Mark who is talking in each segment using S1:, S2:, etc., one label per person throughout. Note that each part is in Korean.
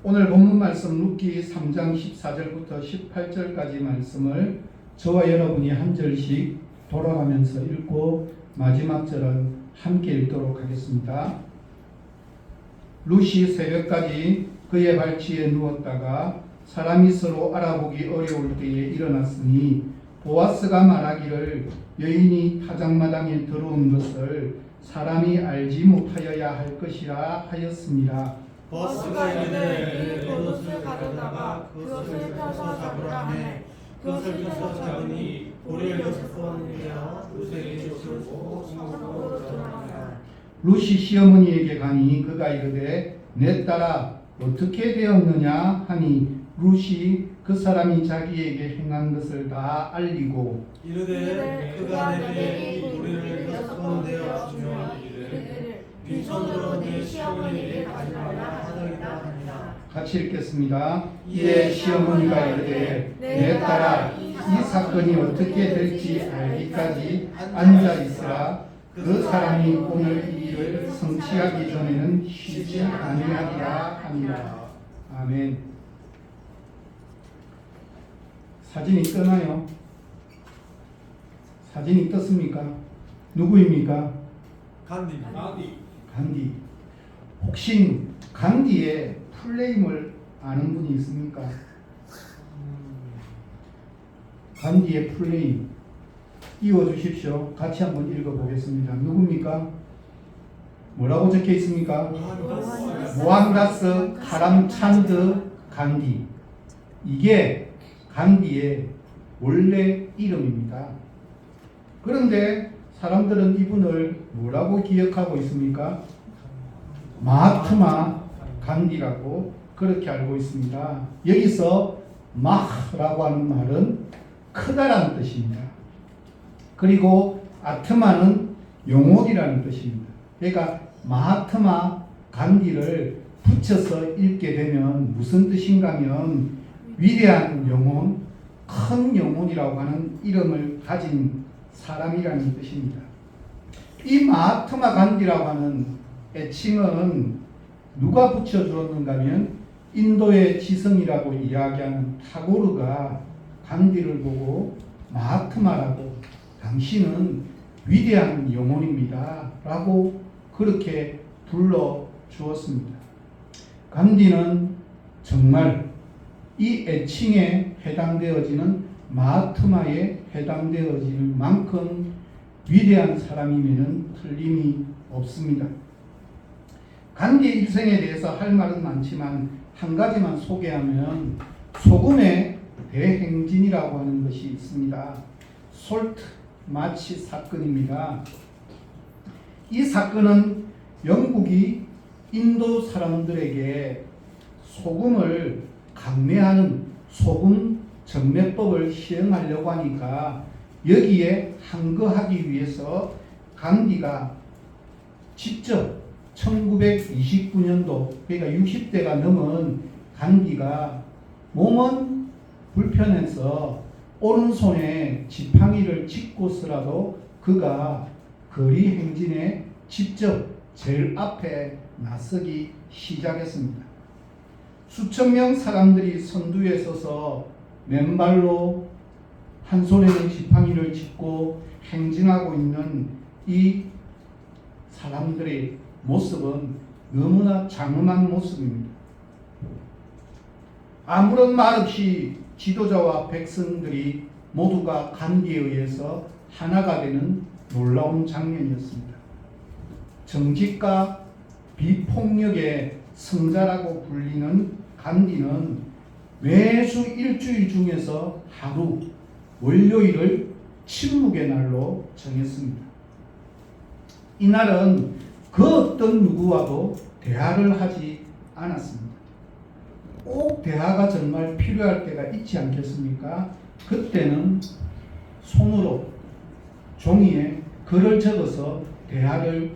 S1: 오늘 본문 말씀 룻기 3장 14절부터 18절까지 말씀을 저와 여러분이 한 절씩 돌아가면서 읽고 마지막 절은 함께 읽도록 하겠습니다. 룻이 새벽까지 그의 발치에 누웠다가 사람이 서로 알아보기 어려울 때에 일어났으니 보아스가 말하기를 여인이 타작마당에 들어온 것을 사람이 알지 못하여야 할 것이라 하였습니다.
S2: 보아스가 이르되 내 옷을 가져다가 그것을 펴서 잡으라 하매 그것을 펴서 잡으니 볼을 여섯 번 내어 룻에게 주고 성으로 들어가니라.
S1: 룻이 시어머니에게 가니 그가 이르되 내 딸아 어떻게 되었느냐 하니 룻이 그 사람이 자기에게 행한 것을 다 알리고
S2: 이르되 그가 내게 이 볼을 여섯 번 내어 주며 이르되 빈손으로 내 시어머니에게 가지 말라 하더이다 하니라.
S1: 같이 읽겠습니다. 이에 시어머니가 이르되 내 딸아 이 사건이 어떻게 될지 알기까지 앉아 있으라. 그 사람이 오늘 이 일을 성취하기 전에는 쉬지 아니하리라 하니라. 아멘. 사진이 뜨나요? 사진이 떴습니까? 누구입니까?
S2: 간디.
S1: 간디. 혹시 간디의 풀네임을 아는 분이 있습니까? 간디의 풀네임 띄워주십시오. 같이 한번 읽어보겠습니다. 누굽니까? 뭐라고 적혀 있습니까? 모함다스 카람찬드 간디. 이게 간디의 원래 이름입니다. 그런데 사람들은 이분을 뭐라고 기억하고 있습니까? 마하트마 간디라고 그렇게 알고 있습니다. 여기서 마흐라고 하는 말은 크다라는 뜻입니다. 그리고 아트마는 영혼이라는 뜻입니다. 그러니까 마하트마 간디를 붙여서 읽게 되면 무슨 뜻인가 하면 위대한 영혼, 큰 영혼이라고 하는 이름을 가진 사람이라는 뜻입니다. 이 마하트마 간디라고 하는 애칭은 누가 붙여주었는가 하면 인도의 지성이라고 이야기하는 타고르가 간디를 보고 마하트마라고 당신은 위대한 영혼입니다 라고 그렇게 불러주었습니다. 간디는 정말 이 애칭에 해당되어지는 마하트마에 해당되어질 만큼 위대한 사람이면 틀림이 없습니다. 간디의 일생에 대해서 할 말은 많지만 한 가지만 소개하면 소금의 대행진이라고 하는 것이 있습니다. 솔트 마치 사건입니다. 이 사건은 영국이 인도 사람들에게 소금을 강매하는 소금 정매법을 시행하려고 하니까 여기에 항거하기 위해서 간디가 직접 1929년도 그러니까 60대가 넘은 간디가 몸은 불편해서 오른손에 지팡이를 짚고서라도 그가 거리 행진에 직접 제일 앞에 나서기 시작했습니다. 수천 명 사람들이 선두에 서서 맨발로 한 손에는 지팡이를 짚고 행진하고 있는 이 사람들의 모습은 너무나 장엄한 모습입니다. 아무런 말 없이 지도자와 백성들이 모두가 간디에 의해서 하나가 되는 놀라운 장면이었습니다. 정직과 비폭력의 성자라고 불리는 간디는 매주 일주일 중에서 하루 월요일을 침묵의 날로 정했습니다. 이날은 그 어떤 누구와도 대화를 하지 않았습니다. 꼭 대화가 정말 필요할 때가 있지 않겠습니까? 그때는 손으로 종이에 글을 적어서 대화를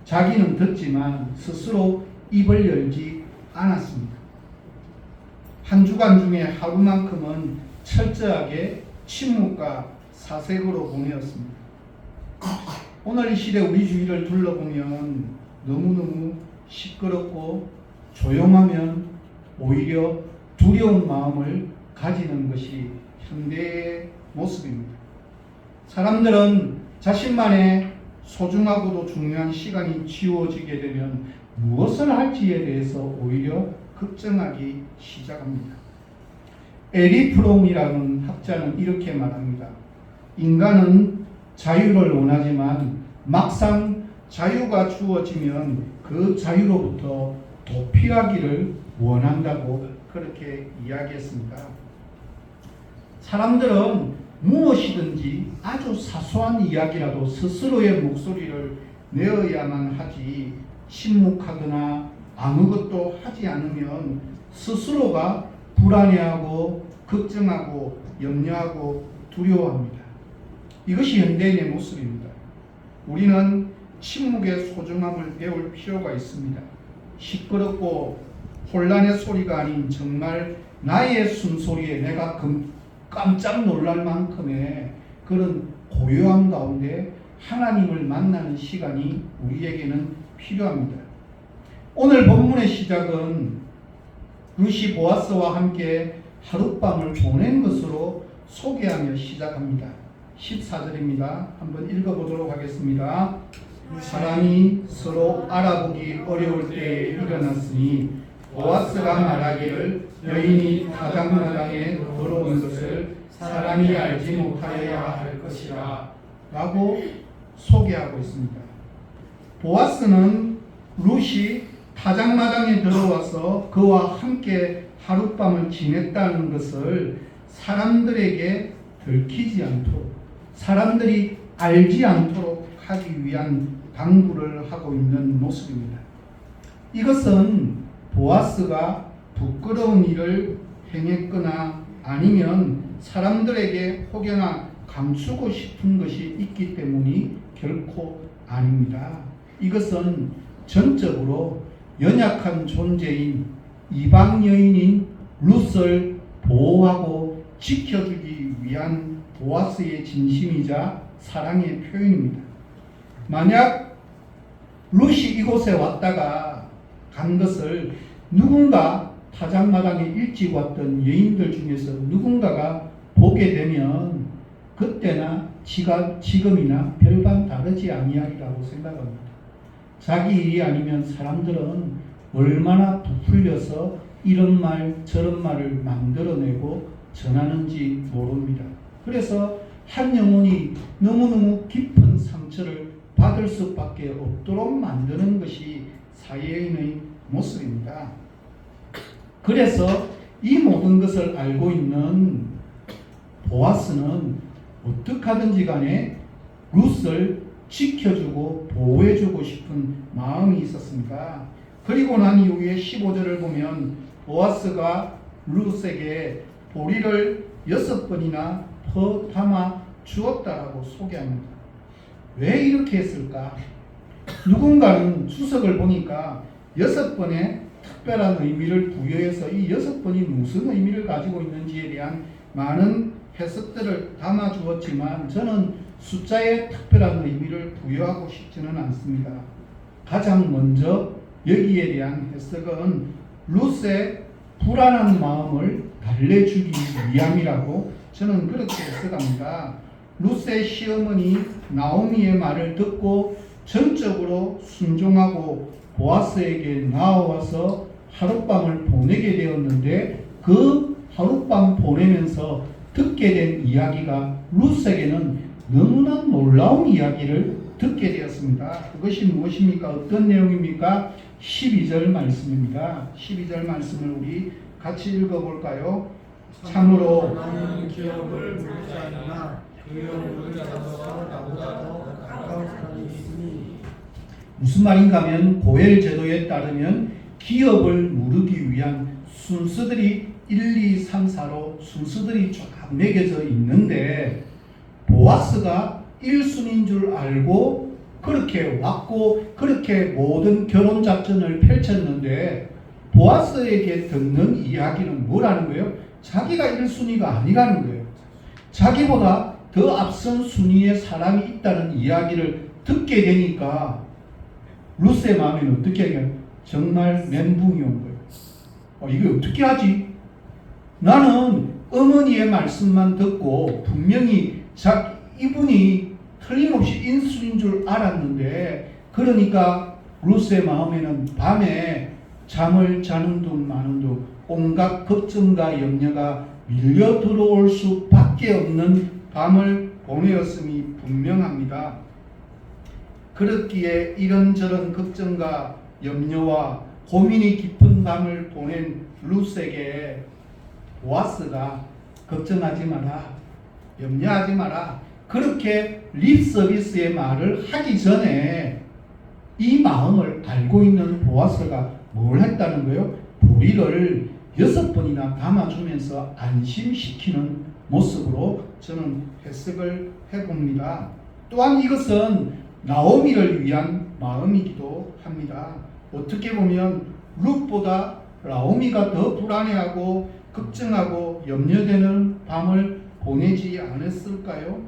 S1: 자기는 듣지만 스스로 입을 열지 않았습니다. 한 주간 중에 하루만큼은 철저하게 침묵과 사색으로 보내었습니다. 오늘 이 시대 우리 주위를 둘러보면 너무너무 시끄럽고 조용하면 오히려 두려운 마음을 가지는 것이 현대의 모습입니다. 사람들은 자신만의 소중하고도 중요한 시간이 지워지게 되면 무엇을 할지에 대해서 오히려 걱정하기 시작합니다. 에리 프롬이라는 학자는 이렇게 말합니다. 인간은 자유를 원하지만 막상 자유가 주어지면 그 자유로부터 도피하기를 원한다고 그렇게 이야기했습니다. 사람들은 무엇이든지 아주 사소한 이야기라도 스스로의 목소리를 내어야만 하지, 침묵하거나 아무것도 하지 않으면 스스로가 불안해하고 걱정하고 염려하고 두려워합니다. 이것이 현대인의 모습입니다. 우리는 침묵의 소중함을 배울 필요가 있습니다. 시끄럽고 혼란의 소리가 아닌 정말 나의 숨소리에 내가 깜짝 놀랄 만큼의 그런 고요함 가운데 하나님을 만나는 시간이 우리에게는 필요합니다. 오늘 본문의 시작은 룻이 보아스와 함께 하룻밤을 보낸 것으로 소개하며 시작합니다. 14절입니다. 한번 읽어보도록 하겠습니다. 사람이 서로 알아보기 어려울 때에 일어났으니 보아스가 말하기를 여인이 타작마당에 들어온 것을 사람이 알지 못하여야 할 것이라 라고 소개하고 있습니다. 보아스는 룻이 타작마당에 들어와서 그와 함께 하룻밤을 지냈다는 것을 사람들에게 들키지 않도록, 사람들이 알지 않도록 하기 위한 당부를 하고 있는 모습입니다. 이것은 보아스가 부끄러운 일을 행했거나 아니면 사람들에게 혹여나 감추고 싶은 것이 있기 때문이 결코 아닙니다. 이것은 전적으로 연약한 존재인 이방 여인인 룻을 보호하고 지켜주기 위한 보아스의 진심이자 사랑의 표현입니다. 만약 룻이 이곳에 왔다가 간 것을 누군가 타작마당에 일찍 왔던 여인들 중에서 누군가가 보게 되면 그때나 지금이나 별반 다르지 아니하리라고 생각합니다. 자기 일이 아니면 사람들은 얼마나 부풀려서 이런 말 저런 말을 만들어내고 전하는지 모릅니다. 그래서 한 영혼이 너무너무 깊은 상처를 받을 수밖에 없도록 만드는 것이 사회인의 모습입니다. 그래서 이 모든 것을 알고 있는 보아스는 어떻게 하든지 간에 룻을 지켜주고 보호해주고 싶은 마음이 있었습니다. 그리고 난 이후에 15절을 보면 보아스가 룻에게 보리를 6번이나 퍼담아 주었다라고 소개합니다. 왜 이렇게 했을까? 누군가는 주석을 보니까 6번의 특별한 의미를 부여해서 이 6번이 무슨 의미를 가지고 있는지에 대한 많은 해석들을 담아 주었지만 저는 숫자에 특별한 의미를 부여하고 싶지는 않습니다. 가장 먼저 여기에 대한 해석은 룻의 불안한 마음을 달래주기 위함이라고 저는 그렇게 해석합니다. 룻의 시어머니 나오미의 말을 듣고 전적으로 순종하고 보아스에게 나와서 하룻밤을 보내게 되었는데 그 하룻밤 보내면서 듣게 된 이야기가 룻에게는 너무나 놀라운 이야기를 듣게 되었습니다. 그것이 무엇입니까? 어떤 내용입니까? 12절 말씀입니다. 12절 말씀을 우리 같이 읽어볼까요? 참으로
S2: 나는 기업을 물지 않으나 그 영을 잡아서 나보다 더 가까운 사람이 있으니.
S1: 무슨 말인가 하면 고엘 제도에 따르면 기업을 물기 위한 순서들이 1, 2, 3, 4로 순서들이 쫙 매겨져 있는데 보아스가 1순위인 줄 알고 그렇게 왔고 그렇게 모든 결혼 작전을 펼쳤는데 보아스에게 듣는 이야기는 뭐라는 거예요? 자기가 1순위가 아니라는 거예요. 자기보다 더 앞선 순위의 사람이 있다는 이야기를 듣게 되니까 룻의 마음에는 어떻게 해요? 정말 멘붕이 온 거예요. 이게 어떻게 하지? 나는 어머니의 말씀만 듣고 분명히 이분이 틀림없이 인수인 줄 알았는데, 그러니까 루스의 마음에는 밤에 잠을 자는 둥 마는 둥 온갖 걱정과 염려가 밀려 들어올 수밖에 없는 밤을 보내었음이 분명합니다. 그렇기에 이런저런 걱정과 염려와 고민이 깊은 밤을 보낸 루스에게 보아스가 걱정하지 마라, 염려하지 마라, 그렇게 립서비스의 말을 하기 전에 이 마음을 알고 있는 보아스가 뭘 했다는 거예요? 보리를 6번이나 담아주면서 안심시키는 모습으로 저는 해석을 해봅니다. 또한 이것은 나오미를 위한 마음이기도 합니다. 어떻게 보면 룻보다 나오미가 더 불안해하고 걱정하고 염려되는 밤을 보내지 않았을까요?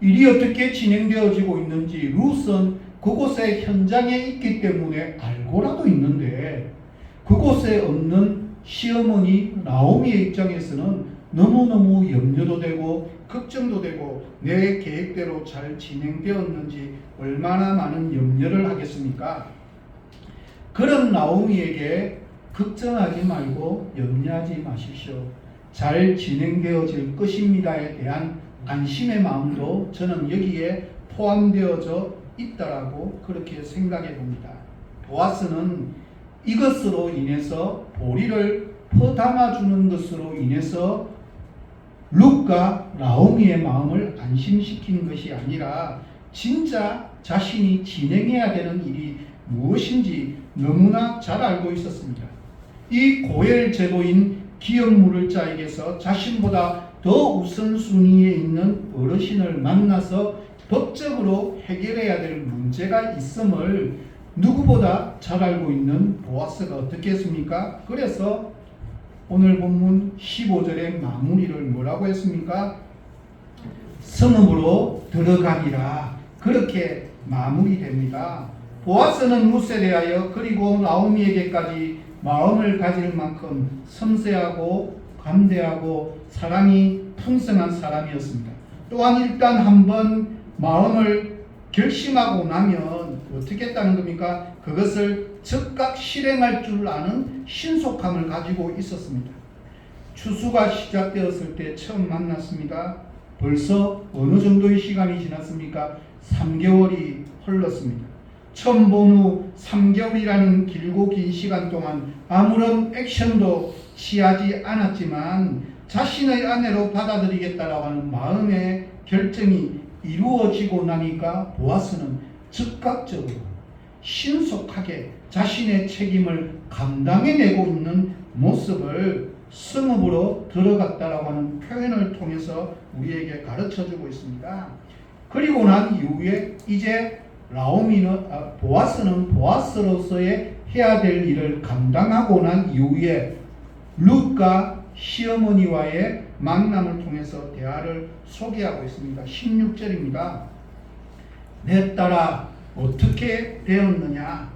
S1: 일이 어떻게 진행되어지고 있는지 룻은 그곳에 현장에 있기 때문에 알고라도 있는데, 그곳에 없는 시어머니 나오미의 입장에서는 너무너무 염려도 되고 걱정도 되고 내 계획대로 잘 진행되었는지 얼마나 많은 염려를 하겠습니까? 그런 나오미에게 걱정하지 말고 염려하지 마십시오, 잘 진행되어질 것입니다에 대한 안심의 마음도 저는 여기에 포함되어져 있다라고 그렇게 생각해 봅니다. 보아스는 이것으로 인해서 보리를 퍼담아주는 것으로 인해서 룻과 나오미의 마음을 안심시키는 것이 아니라 진짜 자신이 진행해야 되는 일이 무엇인지 너무나 잘 알고 있었습니다. 이 고엘 제도인 기업물을 자에게서 자신보다 더 우선순위에 있는 어르신을 만나서 법적으로 해결해야 될 문제가 있음을 누구보다 잘 알고 있는 보아스가 어떻게 했습니까? 그래서 오늘 본문 15절의 마무리를 뭐라고 했습니까? 성읍으로 들어가니라, 그렇게 마무리됩니다. 보아스는 룻에 대하여 그리고 나오미에게까지 마음을 가질 만큼 섬세하고 감대하고 사랑이 풍성한 사람이었습니다. 또한 일단 한번 마음을 결심하고 나면 어떻게 했다는 겁니까? 그것을 즉각 실행할 줄 아는 신속함을 가지고 있었습니다. 추수가 시작되었을 때 처음 만났습니다. 벌써 어느 정도의 시간이 지났습니까? 3개월이 흘렀습니다. 처음 본 후 3개월이라는 길고 긴 시간 동안 아무런 액션도 취하지 않았지만 자신의 아내로 받아들이겠다라고 하는 마음의 결정이 이루어지고 나니까 보아스는 즉각적으로 신속하게 자신의 책임을 감당해내고 있는 모습을 성읍으로 들어갔다라고 하는 표현을 통해서 우리에게 가르쳐주고 있습니다. 그리고 난 이후에 이제 보아스는 보아스로서의 해야 될 일을 감당하고 난 이후에 룻과 시어머니와의 만남을 통해서 대화를 소개하고 있습니다. 16절입니다. 내 딸아 어떻게 되었느냐?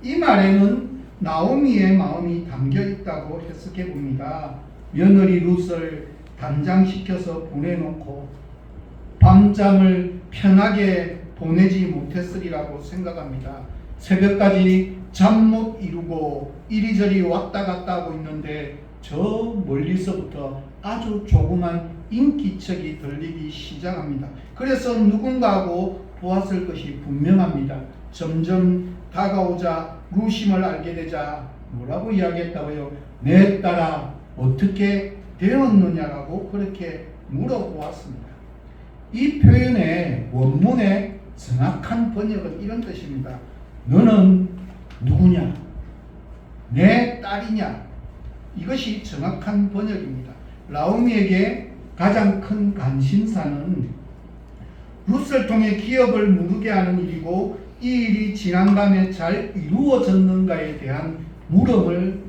S1: 이 말에는 나오미의 마음이 담겨 있다고 해석해 봅니다. 며느리 룻을 단장시켜서 보내놓고 밤잠을 편하게 보내지 못했으리라고 생각합니다. 새벽까지 잠 못 이루고 이리저리 왔다 갔다 하고 있는데 저 멀리서부터 아주 조그만 인기척이 들리기 시작합니다. 그래서 누군가하고 보았을 것이 분명합니다. 점점 다가오자 루심을 알게 되자 뭐라고 이야기했다고요? 내 딸아 어떻게 되었느냐라고 그렇게 물어보았습니다. 이 표현의 원문의 정확한 번역은 이런 뜻입니다. 너는 누구냐? 내 딸이냐? 이것이 정확한 번역입니다. 나오미에게 가장 큰 관심사는 룻을 통해 기업을 무르게 하는 일이고 이 일이 지난밤에 잘 이루어졌는가에 대한 물음을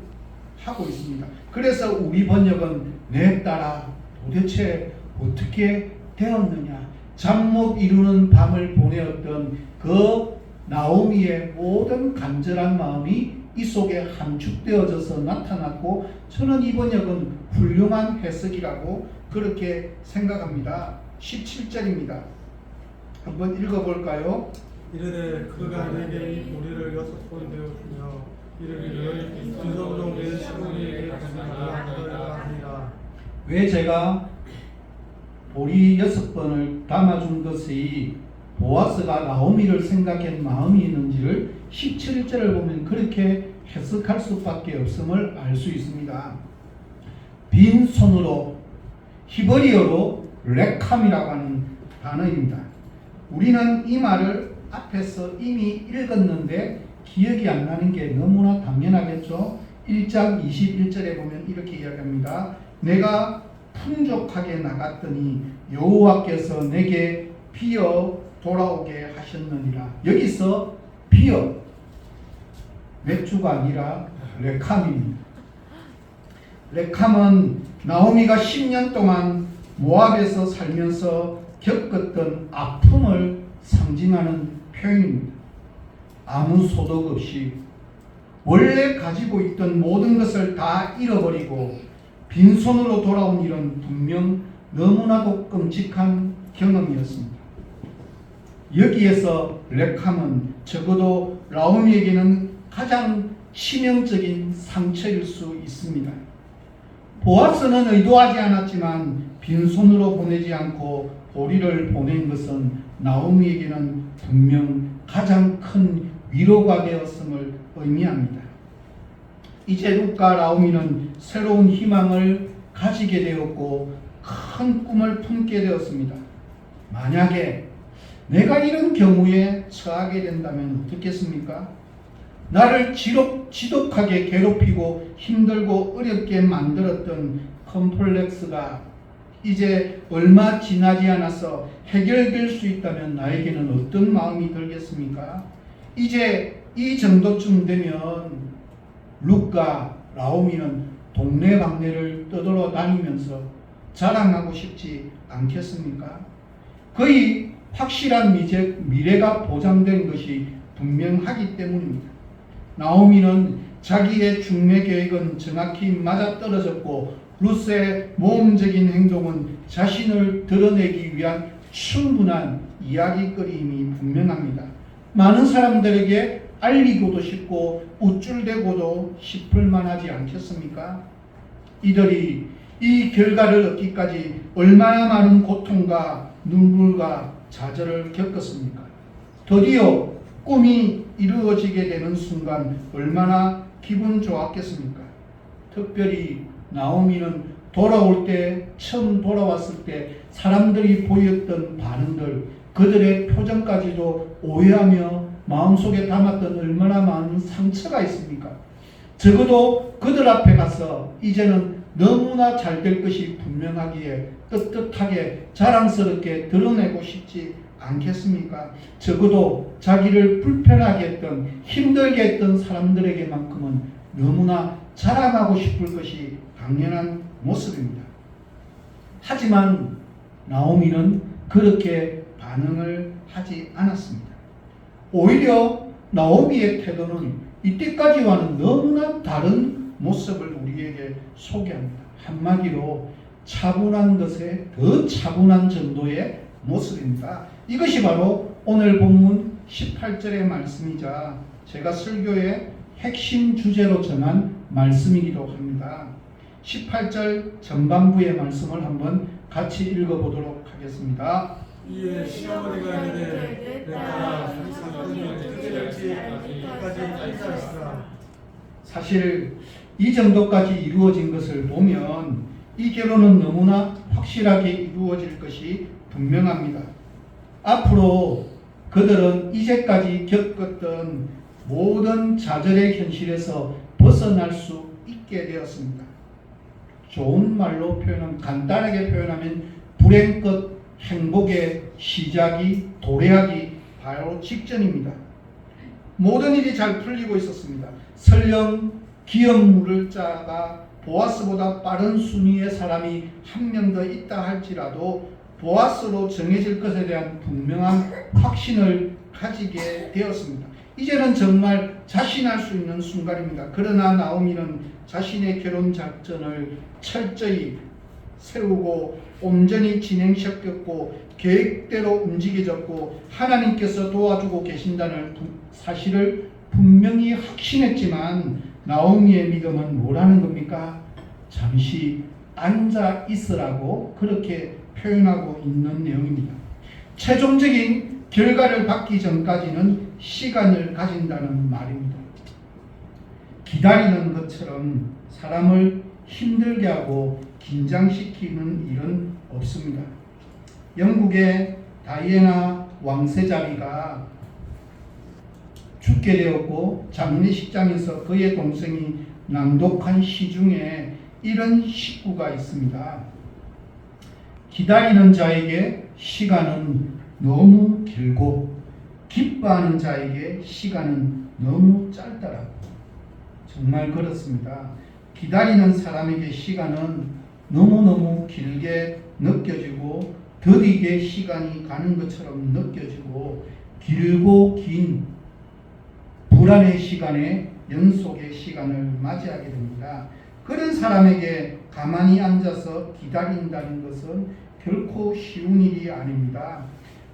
S1: 하고 있습니다. 그래서 우리 번역은 내 딸아 도대체 어떻게 되었느냐? 잠 못 이루는 밤을 보내었던 그 나오미의 모든 간절한 마음이 이 속에 함축되어져서 나타났고, 저는 이 번역은 훌륭한 해석이라고 그렇게 생각합니다. 17절입니다. 한번 읽어볼까요?
S2: 이르되 그가 내게 이 보리를 6번 배웠으며 이르기를 진성종 내 시부니에게 가져가라 하니라.
S1: 왜 제가 보리 6번을 담아준 것이 보아스가 나오미를 생각한 마음이 있는지를 17절을 보면 그렇게 해석할 수밖에 없음을 알 수 있습니다. 빈손으로, 히브리어로 레캄이라고 하는 단어입니다. 우리는 이 말을 앞에서 이미 읽었는데 기억이 안 나는 게 너무나 당연하겠죠. 1장 21절에 보면 이렇게 이야기합니다. 내가 풍족하게 나갔더니 여호와께서 내게 비어 돌아오게 하셨느니라. 여기서 비어, 맥주가 아니라 레캄입니다. 레캄은 나오미가 10년 동안 모압에서 살면서 겪었던 아픔을 상징하는 표현입니다. 아무 소득 없이 원래 가지고 있던 모든 것을 다 잃어버리고 빈손으로 돌아온 일은 분명 너무나도 끔찍한 경험이었습니다. 여기에서 레캄은 적어도 나오미에게는 가장 치명적인 상처일 수 있습니다. 보아스는 의도하지 않았지만 빈손으로 보내지 않고 보리를 보낸 것은 나오미에게는 분명 가장 큰 위로가 되었음을 의미합니다. 이제 룻과 나오미는 새로운 희망을 가지게 되었고 큰 꿈을 품게 되었습니다. 만약에 내가 이런 경우에 처하게 된다면 어떻겠습니까? 나를 지독하게 괴롭히고 힘들고 어렵게 만들었던 컴플렉스가 이제 얼마 지나지 않아서 해결될 수 있다면 나에게는 어떤 마음이 들겠습니까? 이제 이 정도쯤 되면 룻과 나오미는 동네방네를 떠돌아다니면서 자랑하고 싶지 않겠습니까? 거의 확실한 미래가 보장된 것이 분명하기 때문입니다. 나오미는 자기의 중매 계획은 정확히 맞아떨어졌고 룻의 모험적인 행동은 자신을 드러내기 위한 충분한 이야기거리임이 분명합니다. 많은 사람들에게 알리고도 싶고 우쭐대고도 싶을 만하지 않겠습니까? 이들이 이 결과를 얻기까지 얼마나 많은 고통과 눈물과 좌절을 겪었습니까? 드디어 꿈이 이루어지게 되는 순간 얼마나 기분 좋았겠습니까? 특별히 나오미는 처음 돌아왔을 때 사람들이 보였던 반응들, 그들의 표정까지도 오해하며 마음속에 담았던 얼마나 많은 상처가 있습니까? 적어도 그들 앞에 가서 이제는 너무나 잘 될 것이 분명하기에 떳떳하게 자랑스럽게 드러내고 싶지 않겠습니까? 적어도 자기를 불편하게 했던, 힘들게 했던 사람들에게만큼은 너무나 자랑하고 싶을 것이 당연한 모습입니다. 하지만 나오미는 그렇게 반응을 하지 않았습니다. 오히려 나오미의 태도는 이때까지와는 너무나 다른 모습을 우리에게 소개합니다. 한마디로 차분한 것에 더 차분한 정도의 모습입니다. 이것이 바로 오늘 본문 18절의 말씀이자 제가 설교의 핵심 주제로 정한 말씀이기도 합니다. 18절 전반부의 말씀을 한번 같이 읽어보도록 하겠습니다.
S2: 이에 시어머니가 이르되 내 딸아 사건이 어떻게 될지 알기까지 기다리시라.
S1: 사실 이 정도까지 이루어진 것을 보면 이 결혼은 너무나 확실하게 이루어질 것이 분명합니다. 앞으로 그들은 이제까지 겪었던 모든 좌절의 현실에서 벗어날 수 있게 되었습니다. 좋은 말로 간단하게 표현하면 불행 끝 행복의 시작이 도래하기 바로 직전입니다. 모든 일이 잘 풀리고 있었습니다. 설령 기업물을 자가 보아스보다 빠른 순위의 사람이 한 명 더 있다 할지라도 보아스로 정해질 것에 대한 분명한 확신을 가지게 되었습니다. 이제는 정말 자신할 수 있는 순간입니다. 그러나 나오미는 자신의 결혼 작전을 철저히 세우고 온전히 진행시켰고 계획대로 움직여졌고 하나님께서 도와주고 계신다는 사실을 분명히 확신했지만 나오미의 믿음은 뭐라는 겁니까? 잠시 앉아 있으라고 그렇게 표현하고 있는 내용입니다. 최종적인 결과를 받기 전까지는 시간을 가진다는 말입니다. 기다리는 것처럼 사람을 힘들게 하고 긴장시키는 일은 없습니다. 영국의 다이애나 왕세자비가 죽게 되었고 장례식장에서 그의 동생이 낭독한 시 중에 이런 식구가 있습니다. 기다리는 자에게 시간은 너무 길고 기뻐하는 자에게 시간은 너무 짧더라고. 정말 그렇습니다. 기다리는 사람에게 시간은 너무너무 길게 느껴지고 더디게 시간이 가는 것처럼 느껴지고 길고 긴 불안의 시간에 연속의 시간을 맞이하게 됩니다. 그런 사람에게 가만히 앉아서 기다린다는 것은 결코 쉬운 일이 아닙니다.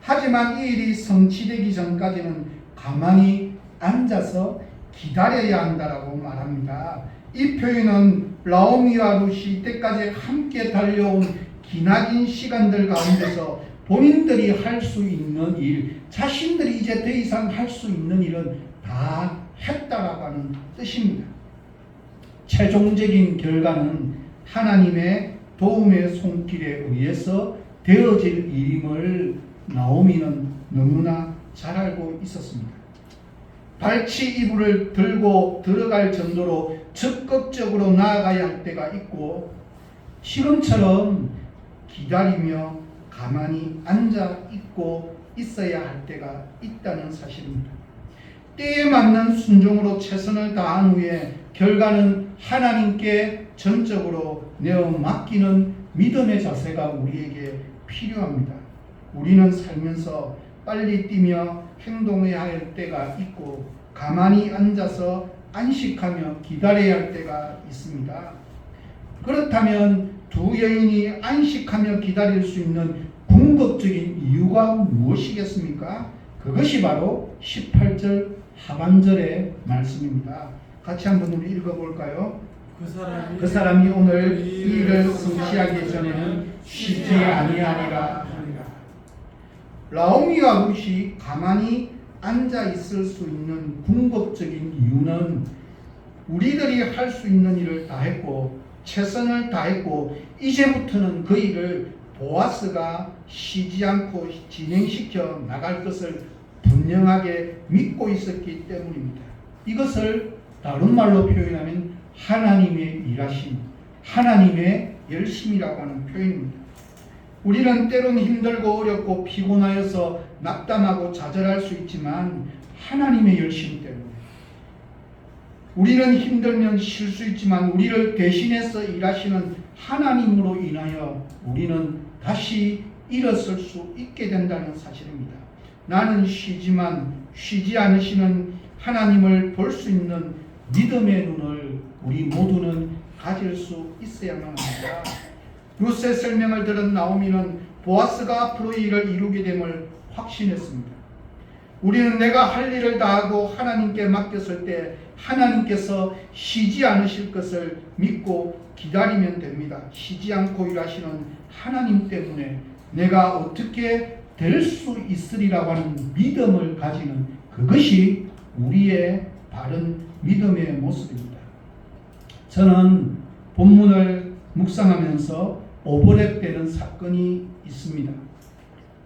S1: 하지만 이 일이 성취되기 전까지는 가만히 앉아서 기다려야 한다라고 말합니다. 이 표현은 나오미와 룻이 이때까지 함께 달려온 기나긴 시간들 가운데서 본인들이 할 수 있는 일, 자신들이 이제 더 이상 할 수 있는 일은 다 했다라고 하는 뜻입니다. 최종적인 결과는 하나님의 도움의 손길에 의해서 되어질 일임을 나오미는 너무나 잘 알고 있었습니다. 발치 이불을 들고 들어갈 정도로 적극적으로 나아가야 할 때가 있고 지금처럼 기다리며 가만히 앉아 있고 있어야 할 때가 있다는 사실입니다. 때에 맞는 순종으로 최선을 다한 후에 결과는 하나님께 전적으로 내어 맡기는 믿음의 자세가 우리에게 필요합니다. 우리는 살면서 빨리 뛰며 행동해야 할 때가 있고 가만히 앉아서 안식하며 기다려야 할 때가 있습니다. 그렇다면 두 여인이 안식하며 기다릴 수 있는 궁극적인 이유가 무엇이겠습니까? 그것이 바로 18절 하반절의 말씀입니다. 같이 한번 우리 읽어볼까요? 그 사람이 오늘 이 일을 성취하기 전에는 쉬지 아니하리라. 나오미와 룻이 가만히 앉아 있을 수 있는 궁극적인 이유는 우리들이 할 수 있는 일을 다 했고 최선을 다했고 이제부터는 그 일을 보아스가 쉬지 않고 진행시켜 나갈 것을 분명하게 믿고 있었기 때문입니다. 이것을 다른 말로 표현하면 하나님의 일하심, 하나님의 열심이라고 하는 표현입니다. 우리는 때론 힘들고 어렵고 피곤하여서 낙담하고 좌절할 수 있지만 하나님의 열심 때문에 우리는 힘들면 쉴 수 있지만 우리를 대신해서 일하시는 하나님으로 인하여 우리는 다시 일어설 수 있게 된다는 사실입니다. 나는 쉬지만 쉬지 않으시는 하나님을 볼 수 있는 믿음의 눈을 우리 모두는 가질 수 있어야만 합니다. 룻의 설명을 들은 나오미는 보아스가 앞으로 이 일을 이루게 됨을 확신했습니다. 우리는 내가 할 일을 다하고 하나님께 맡겼을 때 하나님께서 쉬지 않으실 것을 믿고 기다리면 됩니다. 쉬지 않고 일하시는 하나님 때문에 내가 어떻게 될 수 있으리라고 하는 믿음을 가지는 그것이 우리의 바른 믿음의 모습입니다. 저는 본문을 묵상하면서 오버랩되는 사건이 있습니다.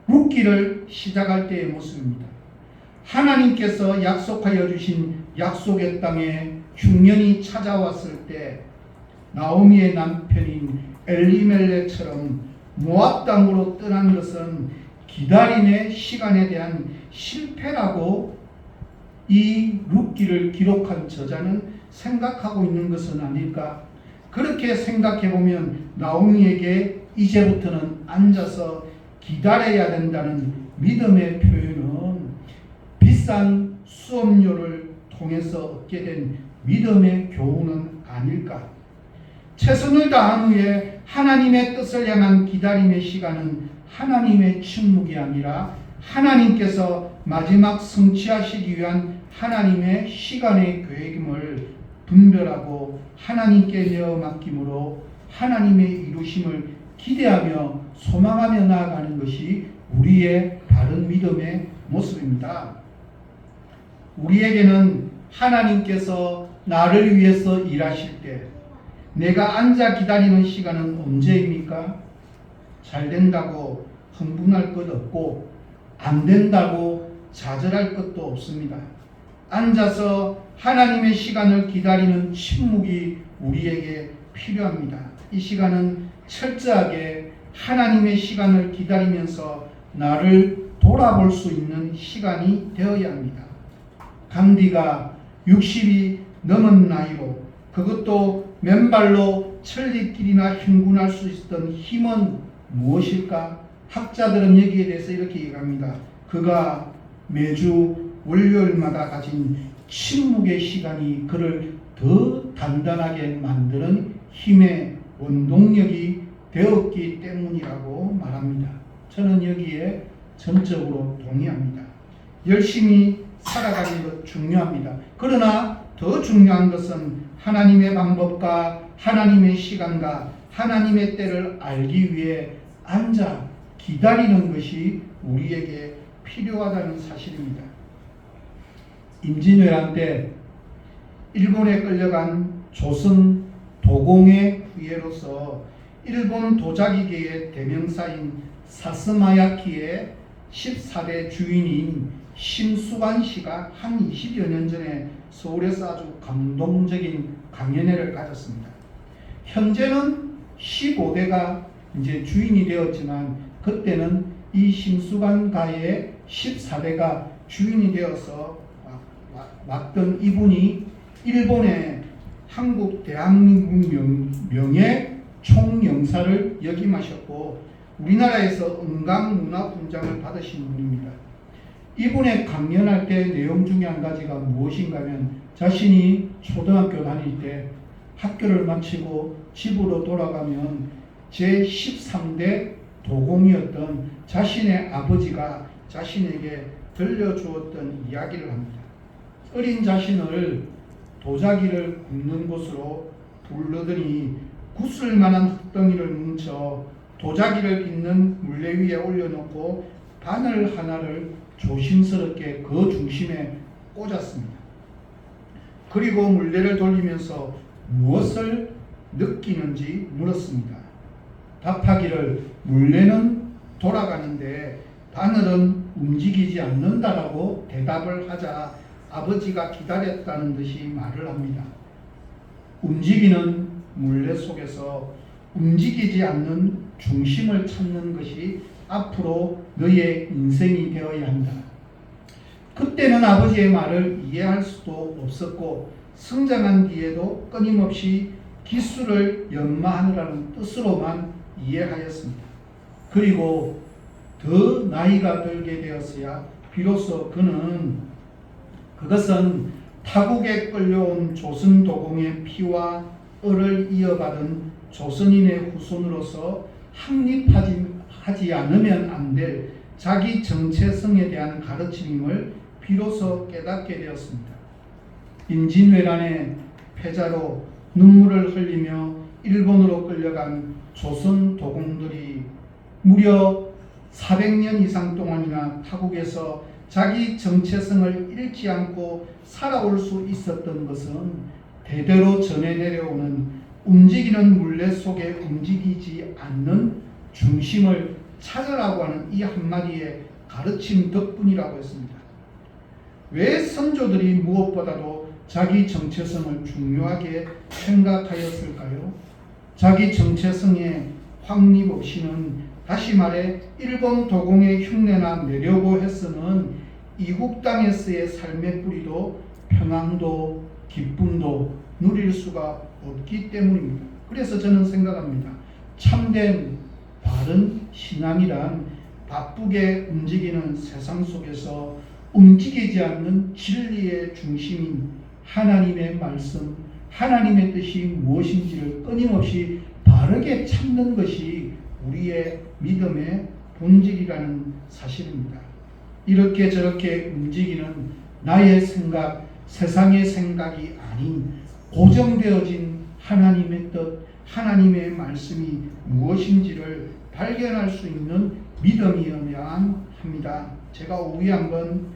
S1: 룻기를 시작할 때의 모습입니다. 하나님께서 약속하여 주신 약속의 땅에 흉년이 찾아왔을 때 나오미의 남편인 엘리멜렉처럼 모압 땅으로 떠난 것은 기다림의 시간에 대한 실패라고 이 룻기를 기록한 저자는 생각하고 있는 것은 아닐까? 그렇게 생각해보면 나오미에게 이제부터는 앉아서 기다려야 된다는 믿음의 표현은 비싼 수업료를 통해서 얻게 된 믿음의 교훈은 아닐까? 최선을 다한 후에 하나님의 뜻을 향한 기다림의 시간은 하나님의 침묵이 아니라 하나님께서 마지막 성취하시기 위한 하나님의 시간의 계획임을 분별하고 하나님께 내어 맡김으로 하나님의 이루심을 기대하며 소망하며 나아가는 것이 우리의 바른 믿음의 모습입니다. 우리에게는 하나님께서 나를 위해서 일하실 때 내가 앉아 기다리는 시간은 언제입니까? 잘 된다고 흥분할 것 없고 안 된다고 좌절할 것도 없습니다. 앉아서 하나님의 시간을 기다리는 침묵이 우리에게 필요합니다. 이 시간은 철저하게 하나님의 시간을 기다리면서 나를 돌아볼 수 있는 시간이 되어야 합니다. 간디가 60이 넘은 나이로 그것도 맨발로 천리길이나 행군할 수 있었던 힘은 무엇일까? 학자들은 여기에 대해서 이렇게 얘기합니다. 그가 매주 월요일마다 가진 침묵의 시간이 그를 더 단단하게 만드는 힘의 원동력이 되었기 때문이라고 말합니다. 저는 여기에 전적으로 동의합니다. 열심히 살아가는 것 중요합니다. 그러나 더 중요한 것은 하나님의 방법과 하나님의 시간과 하나님의 때를 알기 위해 앉아 기다리는 것이 우리에게 필요하다는 사실입니다. 임진왜란 때 일본에 끌려간 조선 도공의 후예로서 일본 도자기계의 대명사인 사스마야키의 14대 주인인 심수관 씨가 한 20여 년 전에 서울에서 아주 감동적인 강연회를 가졌습니다. 현재는 15대가 이제 주인이 되었지만 그때는 이 심수관 가의 14대가 주인이 되어서 왔던 이분이 일본의 한국 대한민국 명예 총영사를 역임하셨고 우리나라에서 은강문화훈장을 받으신 분입니다. 이분의 강연할 때 내용 중에 한 가지가 무엇인가 하면 자신이 초등학교 다닐 때 학교를 마치고 집으로 돌아가면 제13대 도공이었던 자신의 아버지가 자신에게 들려주었던 이야기를 합니다. 어린 자신을 도자기를 굽는 곳으로 부르더니 구슬만한 흙덩이를 뭉쳐 도자기를 빚는 물레 위에 올려놓고 바늘 하나를 조심스럽게 그 중심에 꽂았습니다. 그리고 물레를 돌리면서 무엇을 느끼는지 물었습니다. 답하기를 물레는 돌아가는데 바늘은 움직이지 않는다라고 대답을 하자 아버지가 기다렸다는 듯이 말을 합니다. 움직이는 물레 속에서 움직이지 않는 중심을 찾는 것이 앞으로 너의 인생이 되어야 한다. 그때는 아버지의 말을 이해할 수도 없었고 성장한 뒤에도 끊임없이 기술을 연마하느라는 뜻으로만 이해하였습니다. 그리고 더 나이가 들게 되었어야 비로소 그것은 타국에 끌려온 조선도공의 피와 을을 이어받은 조선인의 후손으로서 확립하지 않으면 안 될 자기 정체성에 대한 가르침임을 비로소 깨닫게 되었습니다. 임진왜란의 패자로 눈물을 흘리며 일본으로 끌려간 조선 도공들이 무려 400년 이상 동안이나 타국에서 자기 정체성을 잃지 않고 살아올 수 있었던 것은 대대로 전해 내려오는 움직이는 물레 속에 움직이지 않는 중심을 찾으라고 하는 이 한마디의 가르침 덕분이라고 했습니다. 왜 선조들이 무엇보다도 자기 정체성을 중요하게 생각하였을까요? 자기 정체성의 확립 없이는 다시 말해 일본 도공의 흉내나 내려고 했으면 이국 땅에서의 삶의 뿌리도 평안도 기쁨도 누릴 수가 없기 때문입니다. 그래서 저는 생각합니다. 참된 바른 신앙이란 바쁘게 움직이는 세상 속에서 움직이지 않는 진리의 중심인 하나님의 말씀, 하나님의 뜻이 무엇인지를 끊임없이 바르게 찾는 것이 우리의 믿음의 본질이라는 사실입니다. 이렇게 저렇게 움직이는 나의 생각, 세상의 생각이 아닌 고정되어진 하나님의 뜻, 하나님의 말씀이 무엇인지를 발견할 수 있는 믿음이어야만 합니다. 제가 오후에 한번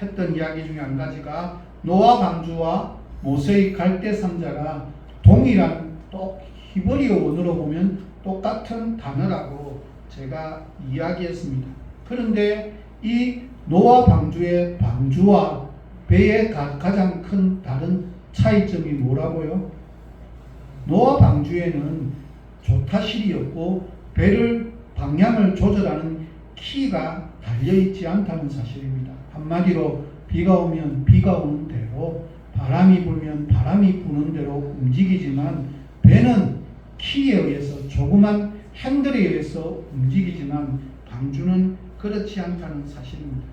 S1: 했던 이야기 중에 한 가지가 노아 방주와 모세의 갈대 상자가 동일한 또 히브리어 원어로 보면 똑같은 단어라고 제가 이야기했습니다. 그런데 이 노아 방주의 방주와 배의 가장 큰 다른 차이점이 뭐라고요? 노아 방주에는 조타실이었고 배를 방향을 조절하는 키가 달려있지 않다는 사실입니다. 한마디로 비가 오면 비가 오는 대로, 바람이 불면 바람이 부는 대로 움직이지만 배는 키에 의해서, 조그만 핸들에 의해서 움직이지만 방주는 그렇지 않다는 사실입니다.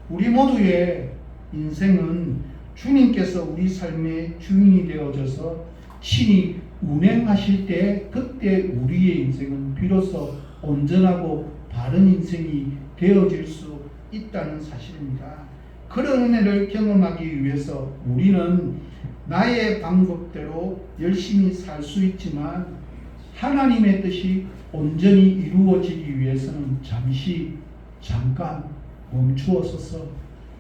S1: 우리 모두의 인생은 주님께서 우리 삶의 주인이 되어져서 신이 운행하실 때, 그때 우리의 인생은 비로소 온전하고 바른 인생이 되어질 수 있다는 사실입니다. 그런 은혜를 경험하기 위해서 우리는 나의 방법대로 열심히 살 수 있지만 하나님의 뜻이 온전히 이루어지기 위해서는 잠깐 멈추어서서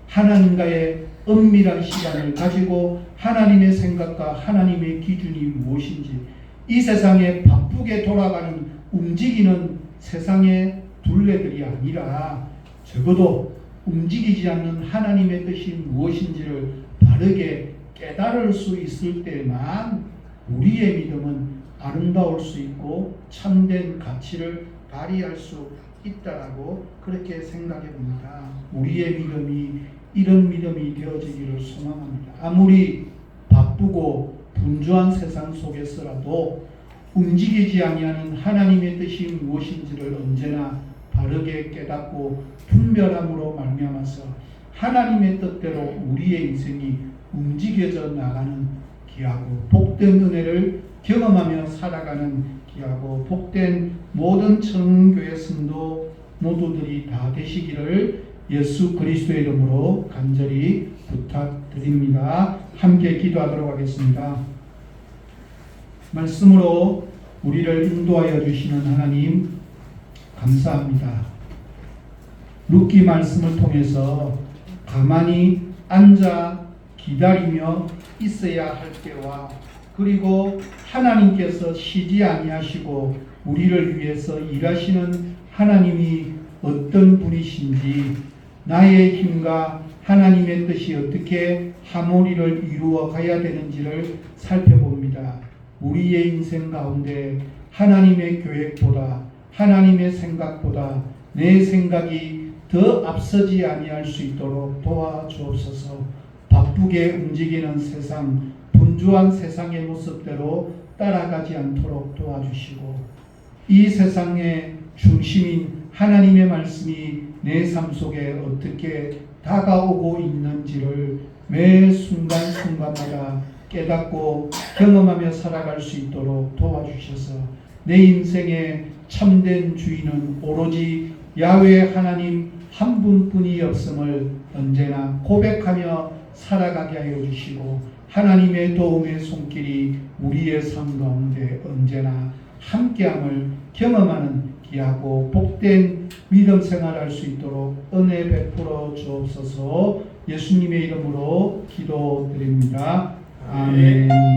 S1: 하나님과의 은밀한 시간을 가지고 하나님의 생각과 하나님의 기준이 무엇인지, 이 세상에 바쁘게 돌아가는 움직이는 세상의 둘레들이 아니라 적어도 움직이지 않는 하나님의 뜻이 무엇인지를 바르게 깨달을 수 있을 때만 우리의 믿음은 아름다울 수 있고 참된 가치를 발휘할 수 있다라고 그렇게 생각해 봅니다. 우리의 믿음이 이런 믿음이 되어지기를 소망합니다. 아무리 바쁘고 분주한 세상 속에서라도 움직이지 아니하는 하나님의 뜻이 무엇인지를 언제나 바르게 깨닫고 분별함으로 말미암아서 하나님의 뜻대로 우리의 인생이 움직여져 나가는 귀하고 복된 은혜를 경험하며 살아가는 귀하고 복된 모든 청교회 성도 모두들이 다 되시기를 예수 그리스도의 이름으로 간절히 부탁드립니다. 함께 기도하도록 하겠습니다. 말씀으로 우리를 인도하여 주시는 하나님 감사합니다. 룻기 말씀을 통해서 가만히 앉아 기다리며 있어야 할 때와, 그리고 하나님께서 쉬지 아니하시고 우리를 위해서 일하시는 하나님이 어떤 분이신지, 나의 힘과 하나님의 뜻이 어떻게 하모니를 이루어 가야 되는지를 살펴봅니다. 우리의 인생 가운데 하나님의 계획보다, 하나님의 생각보다 내 생각이 더 앞서지 아니할 수 있도록 도와주옵소서. 바쁘게 움직이는 세상, 분주한 세상의 모습대로 따라가지 않도록 도와주시고, 이 세상의 중심인 하나님의 말씀이 내 삶 속에 어떻게 다가오고 있는지를 매 순간순간마다 깨닫고 경험하며 살아갈 수 있도록 도와주셔서 내 인생의 참된 주인은 오로지 야훼 하나님 한 분뿐이 없음을 언제나 고백하며 살아가게 하여 주시고, 하나님의 도움의 손길이 우리의 삶 가운데 언제나 함께함을 경험하는 귀하고 복된 믿음 생활할 수 있도록 은혜 베풀어 주옵소서. 예수님의 이름으로 기도드립니다. 아멘.